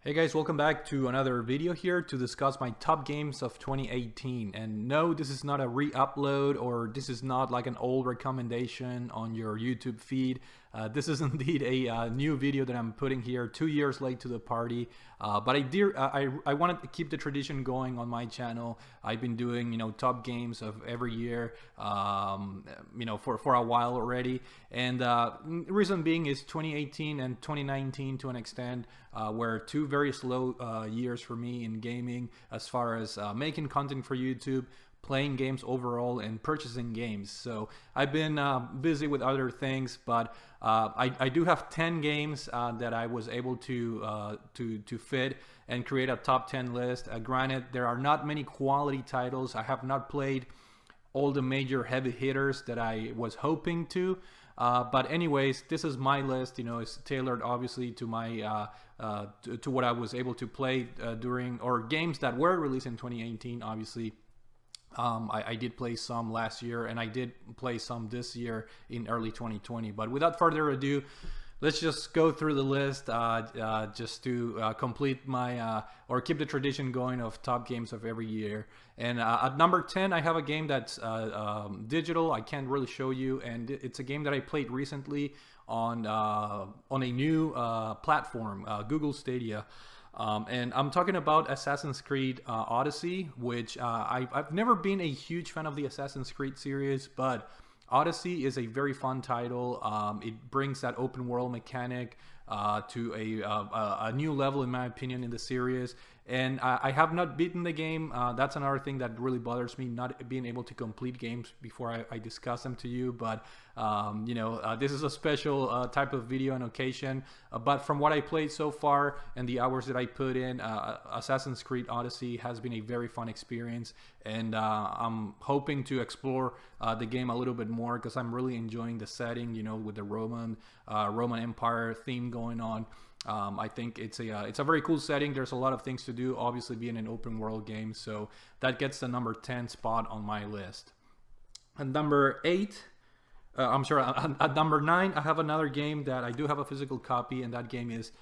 Hey guys, welcome back to another video here to discuss my top games of 2018. And no, this is not a re-upload, or this is not like an old recommendation on your YouTube feed. This is indeed a new video that I'm putting here 2 years late to the party. But I wanted to keep the tradition going on my channel. I've been doing, top games of every year, for a while already. And reason being is 2018 and 2019 to an extent were two very slow years for me in gaming as far as making content for YouTube, playing games overall, and purchasing games. So I've been busy with other things, but I do have 10 games that I was able to fit and create a top 10 list. Granted, there are not many quality titles. I have not played all the major heavy hitters that I was hoping to. But anyways, this is my list. It's tailored obviously to my to what I was able to play during, or games that were released in 2018. Obviously, I did play some last year, and I did play some this year in early 2020. But without further ado, let's just go through the list just to complete my or keep the tradition going of top games of every year. And at number 10, I have a game that's digital. I can't really show you, and it's a game that I played recently on a new platform, Google Stadia. And I'm talking about Assassin's Creed Odyssey, which I've never been a huge fan of the Assassin's Creed series, but Odyssey is a very fun title. It brings that open world mechanic to a new level, in my opinion, in the series. And I have not beaten the game. That's another thing that really bothers me, not being able to complete games before I discuss them to you. But this is a special type of video and occasion. But from what I played so far and the hours that I put in, Assassin's Creed Odyssey has been a very fun experience. And I'm hoping to explore the game a little bit more, because I'm really enjoying the setting, with the Roman Empire theme going on. I think it's a very cool setting. There's a lot of things to do, obviously being an open world game. So that gets the number 10 spot on my list. At number 8, at number 9, I have another game that I do have a physical copy, and that game is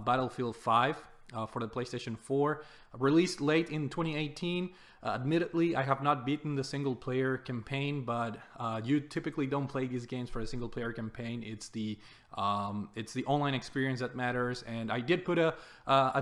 Battlefield 5 for the PlayStation 4, released late in 2018. Admittedly, I have not beaten the single player campaign, but you typically don't play these games for a single player campaign. It's the online experience that matters, and I did put a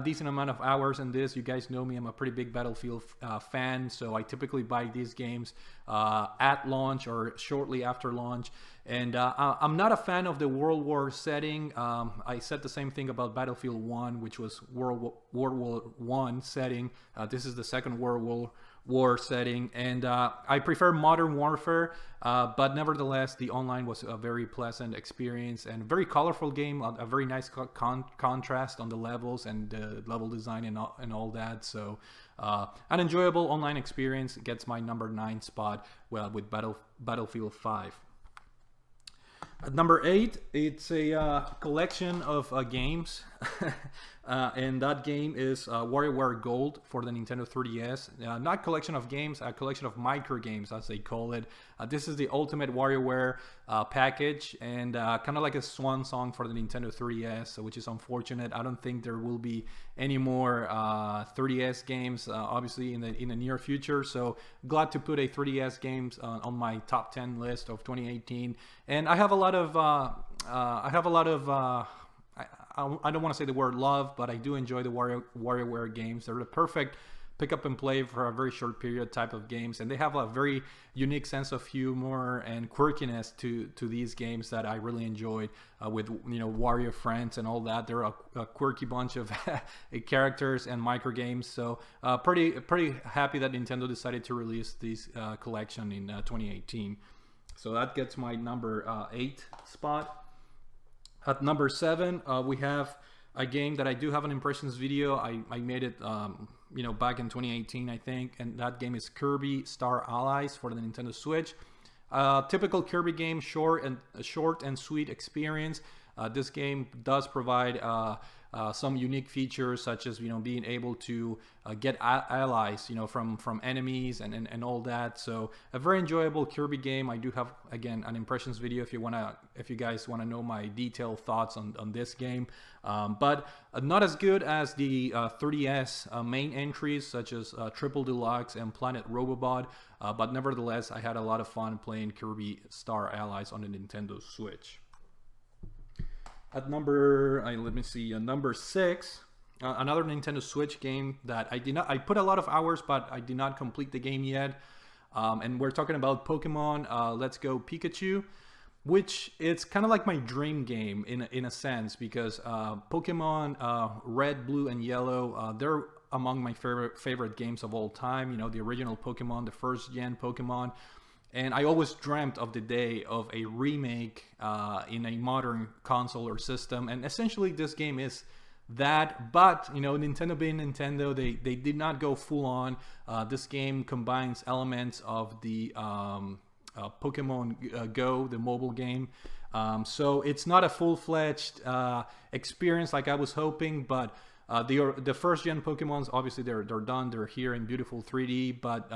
decent amount of hours in this. You guys know me, I'm a pretty big Battlefield fan, so I typically buy these games at launch or shortly after launch. And I'm not a fan of the World War setting. I said the same thing about Battlefield 1, which was World War I setting. This is the Second World War setting, and I prefer Modern Warfare, but nevertheless, the online was a very pleasant experience and very colorful game, a very nice contrast on the levels and the level design and all that. So an enjoyable online experience. Gets my number 9 spot, well, with Battlefield 5. At number 8, it's a collection of games, and that game is WarioWare Gold for the Nintendo 3DS. Not collection of games, a collection of micro games, as they call it. This is the ultimate WarioWare package, and kind of like a swan song for the Nintendo 3DS, which is unfortunate. I don't think there will be any more 3DS games, obviously, in the near future. So glad to put a 3DS games on my top 10 list of 2018. And I have a lot of I don't want to say the word love, but I do enjoy the WarioWare games. They're the perfect pick up and play for a very short period type of games, and they have a very unique sense of humor and quirkiness to these games that I really enjoyed, with Wario Friends and all that. They're a quirky bunch of characters and micro games. So pretty happy that Nintendo decided to release this collection in 2018. So that gets my number 8 spot. At number 7, we have a game that I do have an impressions video. I made it back in 2018, I think, and that game is Kirby Star Allies for the Nintendo Switch. Typical Kirby game, short and sweet experience. This game does provide some unique features, such as being able to get allies from enemies and all that. So a very enjoyable Kirby game. I do have, again, an impressions video if you guys want to know my detailed thoughts on this game, but not as good as the 3DS main entries, such as Triple Deluxe and Planet Robobot, but nevertheless I had a lot of fun playing Kirby Star Allies on the Nintendo Switch. At number, let me see, number 6, another Nintendo Switch game that I put a lot of hours, but I did not complete the game yet. And we're talking about Pokemon Let's Go Pikachu, which it's kind of like my dream game in a sense, because Pokemon Red, Blue, and Yellow, they're among my favorite games of all time. The original Pokemon, the first gen Pokemon. And I always dreamt of the day of a remake in a modern console or system. And essentially this game is that, but Nintendo being Nintendo, they did not go full on. This game combines elements of the Pokemon Go, the mobile game. So it's not a full-fledged experience like I was hoping, but the first gen Pokemons, obviously they're done, they're here in beautiful 3D, but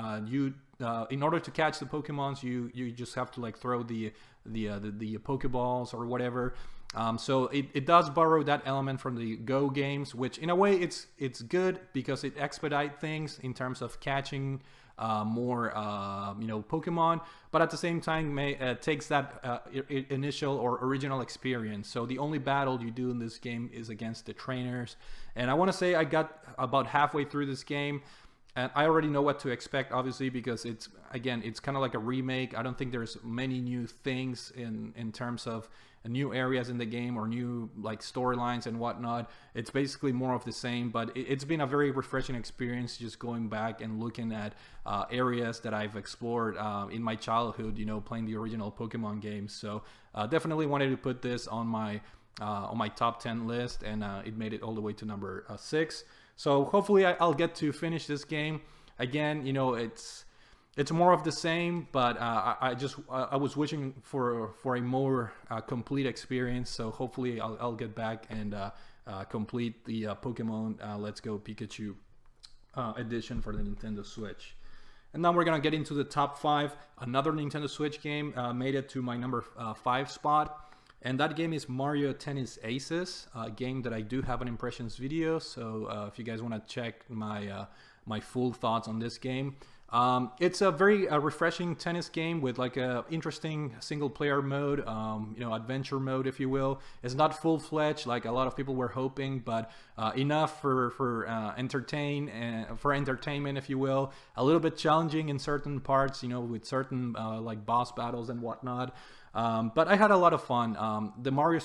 in order to catch the Pokemons, you just have to like throw the Pokeballs or whatever. So it does borrow that element from the Go games, which in a way it's good because it expedites things in terms of catching more Pokemon, but at the same time takes that initial or original experience. So the only battle you do in this game is against the trainers, and I want to say I got about halfway through this game, and I already know what to expect, obviously, because it's kind of like a remake. I don't think there's many new things in terms of new areas in the game or new like storylines and whatnot. It's basically more of the same, but it's been a very refreshing experience just going back and looking at areas that I've explored in my childhood, playing the original Pokemon games. So definitely wanted to put this on my top 10 list, and it made it all the way to number 6. So hopefully I'll get to finish this game. Again, it's more of the same, but I was wishing for a more complete experience. So hopefully I'll get back and complete the Pokemon Let's Go Pikachu edition for the Nintendo Switch. And now we're gonna get into the top 5. Another Nintendo Switch game made it to my number 5 spot. And that game is Mario Tennis Aces, a game that I do have an impressions video. So if you guys want to check my full thoughts on this game, it's a very refreshing tennis game with like a interesting single player mode, adventure mode, if you will. It's not full fledged like a lot of people were hoping, but enough for entertainment, if you will. A little bit challenging in certain parts, with certain like boss battles and whatnot. But I had a lot of fun. The Mario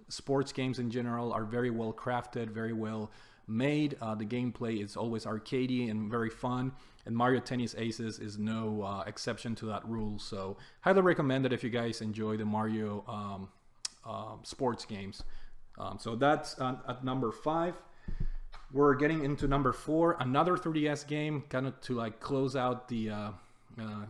sports games in general are very well crafted, very well made. The gameplay is always arcadey and very fun, and Mario Tennis Aces is no exception to that rule. So highly recommend it if you guys enjoy the Mario sports games. So that's at number 5. We're getting into number 4, another 3DS game, kind of to like close out the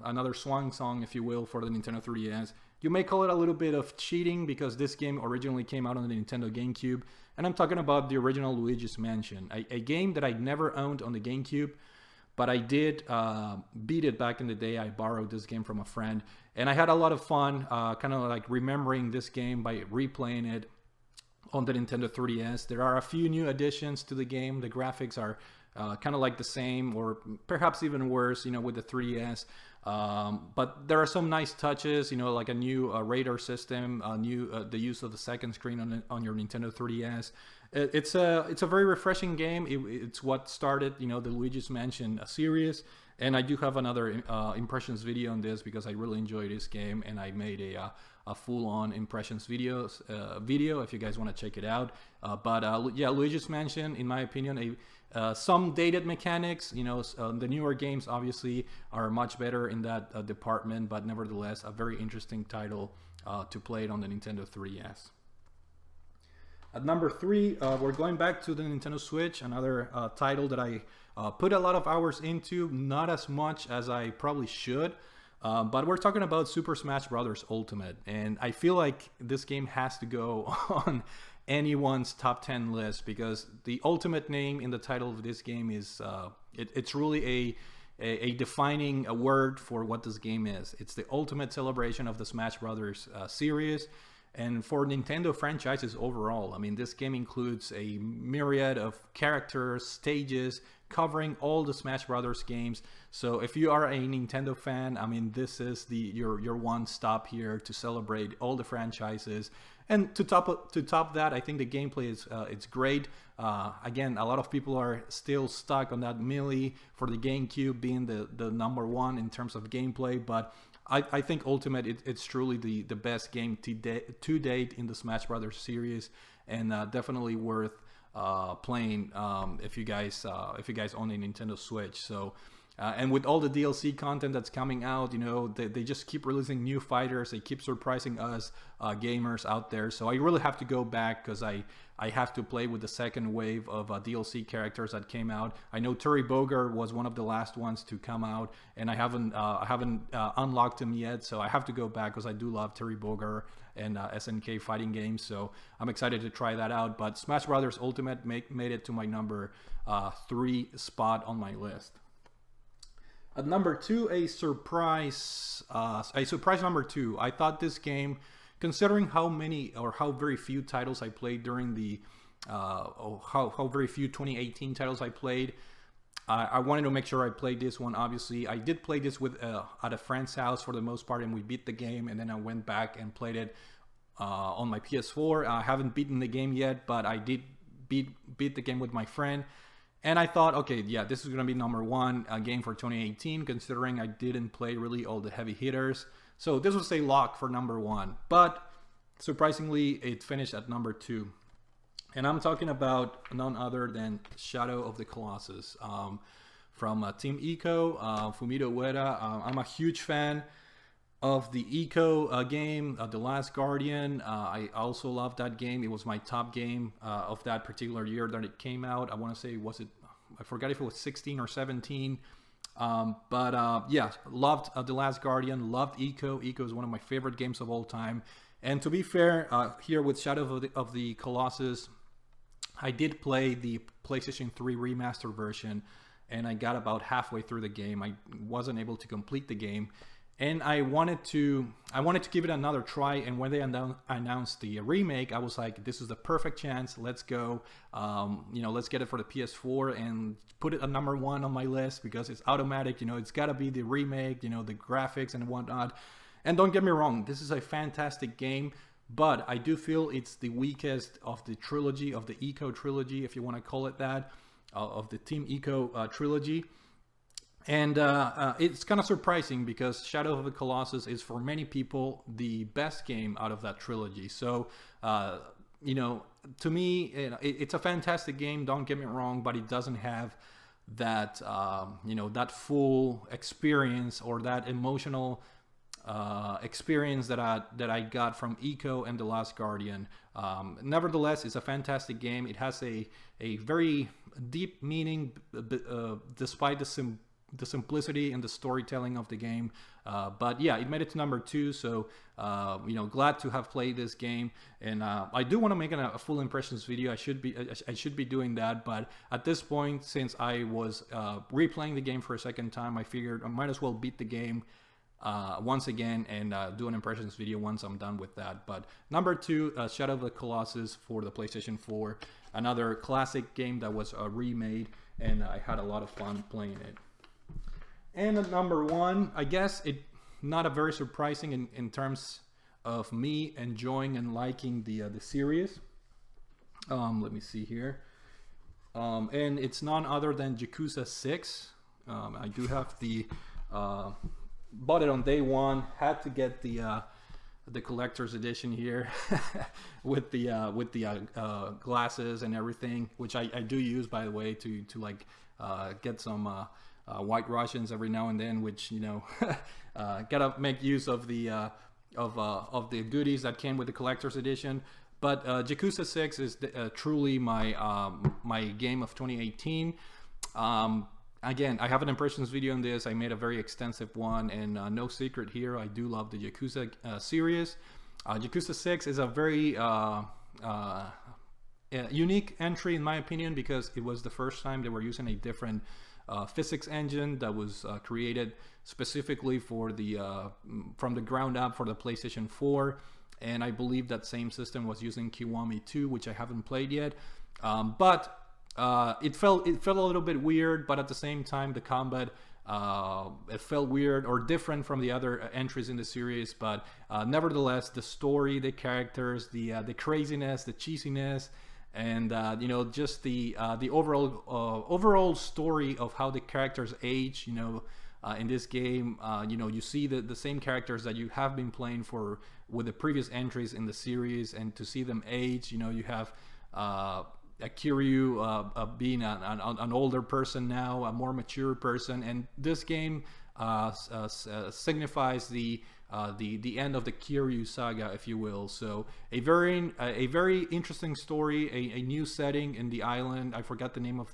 another swan song, if you will, for the Nintendo 3DS. You may call it a little bit of cheating because this game originally came out on the Nintendo GameCube, and I'm talking about the original Luigi's Mansion, a game that I never owned on the GameCube, but I did beat it back in the day. I borrowed this game from a friend, and I had a lot of fun kind of like remembering this game by replaying it on the Nintendo 3DS. There are a few new additions to the game. The graphics are kind of like the same, or perhaps even worse, with the 3DS. But there are some nice touches, like a new radar system, the use of the second screen on your Nintendo 3DS. It's a very refreshing game. It's what started, the Luigi's Mansion series. And I do have another impressions video on this because I really enjoyed this game, and I made a full-on impressions video if you guys want to check it out. But yeah, Luigi's Mansion, in my opinion, some dated mechanics. The newer games obviously are much better in that department, but nevertheless a very interesting title to play it on the Nintendo 3DS. At number 3, we're going back to the Nintendo Switch, another title that I put a lot of hours into, not as much as I probably should. But we're talking about Super Smash Bros. Ultimate, and I feel like this game has to go on anyone's top 10 list, because the ultimate name in the title of this game is it's really a defining a word for what this game is. It's the ultimate celebration of the Smash Brothers series, and for Nintendo franchises overall. I mean, this game includes a myriad of characters, stages, covering all the Smash Brothers games. So if you are a Nintendo fan, I mean, this is your one stop here to celebrate all the franchises. And to top that, I think the gameplay is it's great. Again, a lot of people are still stuck on that Melee for the GameCube being the number one in terms of gameplay, but I think Ultimate it's truly the best game to date in the Smash Brothers series, and definitely worth playing if you guys own a Nintendo Switch. So. And with all the DLC content that's coming out, you know, they just keep releasing new fighters. They keep surprising us gamers out there. So I really have to go back because I have to play with the second wave of DLC characters that came out. I know Terry Bogard was one of the last ones to come out, and I haven't unlocked him yet. So I have to go back because I do love Terry Bogard and SNK fighting games. So I'm excited to try that out. But Smash Brothers Ultimate made it to my number 3 spot on my list. At number 2, a surprise number 2. I thought this game, considering how many or how very few titles I played during the, how very few 2018 titles I played, I wanted to make sure I played this one. Obviously, I did play this with at a friend's house for the most part, and we beat the game, and then I went back and played it on my PS4. I haven't beaten the game yet, but I did beat the game with my friend. And I thought, okay, yeah, this is going to be number 1 game for 2018, considering I didn't play really all the heavy hitters. So this was a lock for number 1. But surprisingly, it finished at number 2. And I'm talking about none other than Shadow of the Colossus from Team Ico, Fumito Ueda. I'm a huge fan of the Ico game, The Last Guardian. I also love that game. It was my top game of that particular year that it came out. I want to say, I forgot if it was 16 or 17. Yeah, loved The Last Guardian, loved Ico. Ico is one of my favorite games of all time. And to be fair, here with Shadow of the Colossus, I did play the PlayStation 3 remaster version, and I got about halfway through the game. I wasn't able to complete the game. And I wanted to give it another try, and when they announced the remake, I was like, this is the perfect chance. Let's go. Let's get it for the PS4 and put it at number 1 on my list, because it's automatic. You know, it's got to be the remake, you know, the graphics and whatnot. And don't get me wrong, this is a fantastic game, but I do feel it's the weakest of the trilogy, of the Ico trilogy, if you want to call it that, of the Team Ico trilogy. And it's kind of surprising, because Shadow of the Colossus is for many people the best game out of that trilogy. So, to me, it's a fantastic game, don't get me wrong, but it doesn't have that, that full experience or that emotional experience that I got from Ico and The Last Guardian. Nevertheless, it's a fantastic game. It has a very deep meaning, despite the simplicity and the storytelling of the game. But yeah, it made it to number 2. So, glad to have played this game. And I do want to make a full impressions video. I should be doing that. But at this point, since I was replaying the game for a second time, I figured I might as well beat the game once again and do an impressions video once I'm done with that. But number 2, Shadow of the Colossus for the PlayStation 4. Another classic game that was remade, and I had a lot of fun playing it. And at number 1, I guess it not a very surprising in terms of me enjoying and liking the series. Let me see here. And it's none other than Yakuza 6. I do have the bought it on day 1. Had to get the collector's edition here with the glasses and everything, which I do use, by the way, to like get some White Russians every now and then, which gotta make use of the goodies that came with the collector's edition. But Yakuza 6 is truly my game of 2018. Again, I have an impressions video on this. I made a very extensive one, and no secret here, I do love the Yakuza series. Yakuza 6 is a very unique entry in my opinion, because it was the first time they were using a different physics engine that was created specifically for the from the ground up for the PlayStation 4, and I believe that same system was using Kiwami 2, which I haven't played yet. But it felt a little bit weird, but at the same time the combat it felt weird or different from the other entries in the series. But nevertheless, the story, the characters, the craziness, the cheesiness, and you know, just the overall story of how the characters age, you know, in this game, you know, you see the same characters that you have been playing with the previous entries in the series, and to see them age, you know, you have Kiryu being an older person now, a more mature person, and this game signifies the end of the Kiryu saga, if you will. So a very interesting story, a new setting in the island. I forgot the name of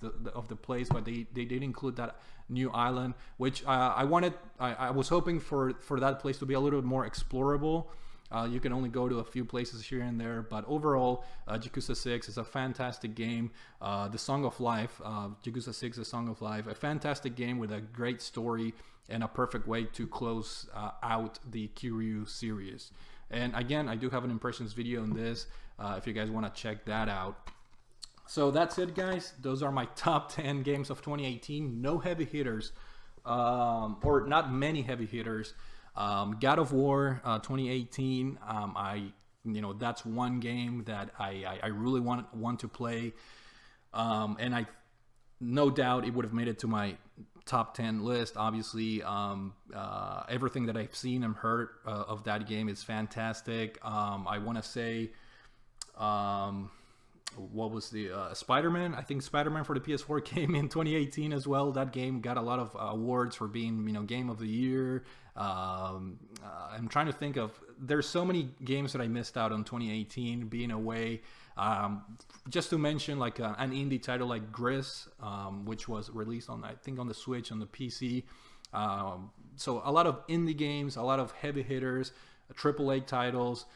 the place, but they did include that new island, which I was hoping for that place to be a little bit more explorable. You can only go to a few places here and there, but overall, Yakuza 6 is a fantastic game. The Song of Life, Yakuza 6, The Song of Life, a fantastic game with a great story and a perfect way to close out the Kiryu series. And again, I do have an impressions video on this, if you guys want to check that out. So that's it, guys. Those are my top 10 games of 2018. No heavy hitters, or not many heavy hitters. God of War 2018, you know, that's one game that I really want to play, and I no doubt it would have made it to my top 10 list. Obviously, everything that I've seen and heard of that game is fantastic. I want to say, what was the Spider-Man? I think Spider-Man for the PS4 came in 2018 as well. That game got a lot of awards for being, you know, Game of the Year. I'm trying to think of, there's so many games that I missed out on 2018 being away. Just to mention, like an indie title like Gris, which was released on, I think, on the Switch, on the PC. So a lot of indie games, a lot of heavy hitters, AAA titles,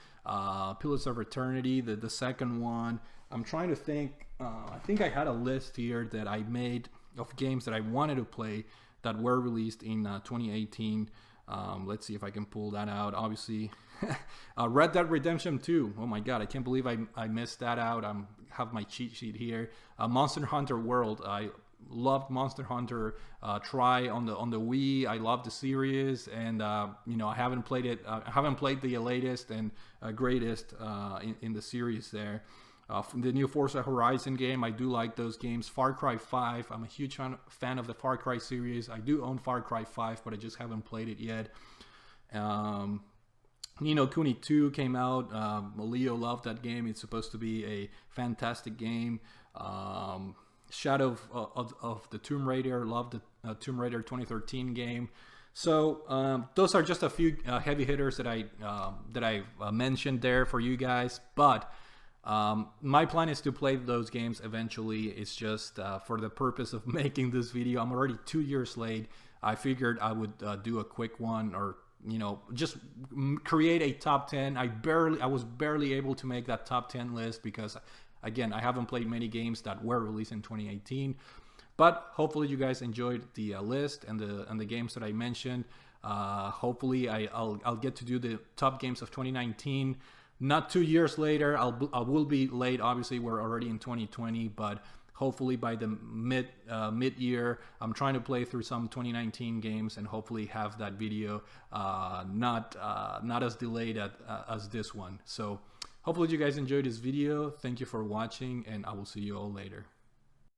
Pillars of Eternity, the second one. I'm trying to think, I think I had a list here that I made of games that I wanted to play that were released in 2018. Let's see if I can pull that out. Obviously, Red Dead Redemption 2. Oh my god, I can't believe I missed that out. I have my cheat sheet here. Monster Hunter World. I loved Monster Hunter Tri on the Wii. I love the series, and you know, I haven't played it. I haven't played the latest and greatest in the series there. The new Forza Horizon game, I do like those games. Far Cry 5, I'm a huge fan of the Far Cry series. I do own Far Cry 5, but I just haven't played it yet. Ni no Kuni 2 came out. Leo loved that game. It's supposed to be a fantastic game. Shadow of the Tomb Raider, loved the Tomb Raider 2013 game. So those are just a few heavy hitters that I mentioned there for you guys, but my plan is to play those games eventually. It's just for the purpose of making this video. I'm already 2 years late. I figured I would do a quick one, or you know, just create a top 10. I was barely able to make that top 10 list because, again, I haven't played many games that were released in 2018. But hopefully you guys enjoyed the list and the games that I mentioned. Hopefully I'll get to do the top games of 2019. Not 2 years later. I will be late. Obviously, we're already in 2020, but hopefully by the mid-year, I'm trying to play through some 2019 games and hopefully have that video not as delayed as this one. So hopefully you guys enjoyed this video. Thank you for watching, and I will see you all later.